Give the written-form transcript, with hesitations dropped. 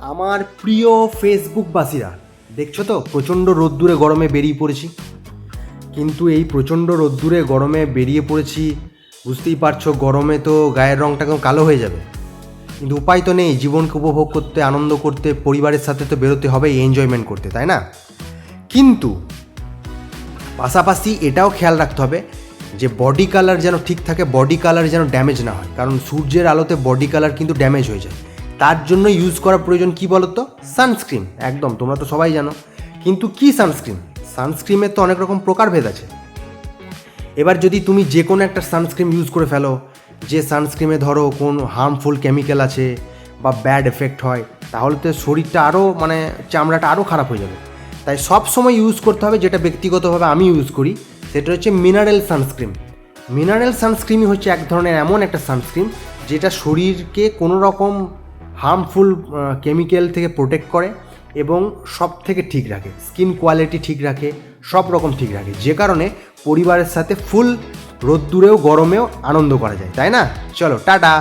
আমার প্রিয় ফেসবুকবাসীরা, দেখছো তো প্রচণ্ড রোদ্দুরে গরমে বেরিয়ে পড়েছি। কিন্তু এই প্রচণ্ড রোদ্দুরে গরমে বেরিয়ে পড়েছি, বুঝতেই পারছো গরমে তো গায়ের রঙটা কালো হয়ে যাবে। কিন্তু উপায় তো নেই, জীবনকে উপভোগ করতে, আনন্দ করতে, পরিবারের সাথে তো বেরোতে হবে, এনজয়মেন্ট করতে, তাই না? কিন্তু পাশাপাশি এটাও খেয়াল রাখতে হবে যে বডি কালার যেন ঠিক থাকে, বডি কালার যেন ড্যামেজ না হয়, কারণ সূর্যের আলোতে বডি কালার কিন্তু ড্যামেজ হয়ে যায়। তার জন্য ইউজ করা প্রয়োজন কী বলো তো? সানস্ক্রিন। একদম, তোমরা তো সবাই জানো। কিন্তু কি সানস্ক্রিন? সানস্ক্রিনের তো অনেক রকম প্রকারভেদ আছে। এবার যদি তুমি যে কোনো একটা সানস্ক্রিন ইউজ করে ফেলো, যে সানস্ক্রিনে ধরো কোন হার্মফুল কেমিক্যাল আছে বা ব্যাড এফেক্ট হয়, তাহলে তো শরীরটা আরও চামড়াটা আরও খারাপ হয়ে যাবে। তাই সব সময় ইউজ করতে হবে, যেটা ব্যক্তিগতভাবে আমি ইউজ করি, সেটা হচ্ছে মিনারেল সানস্ক্রিন। মিনারেল সানস্ক্রিনই হচ্ছে এক ধরনের এমন একটা সানস্ক্রিন যেটা শরীরকে কোনো রকম হার্মফুল কেমিক্যাল থেকে প্রোটেক্ট করে এবং সব থেকে ঠিক রাখে, স্কিন কোয়ালিটি ঠিক রাখে, সব রকম ঠিক রাখে, যে কারণে পরিবারের সাথে ফুল রোদ্দুরেও গরমেও আনন্দ করা যায়, তাই না? চলো টাটা।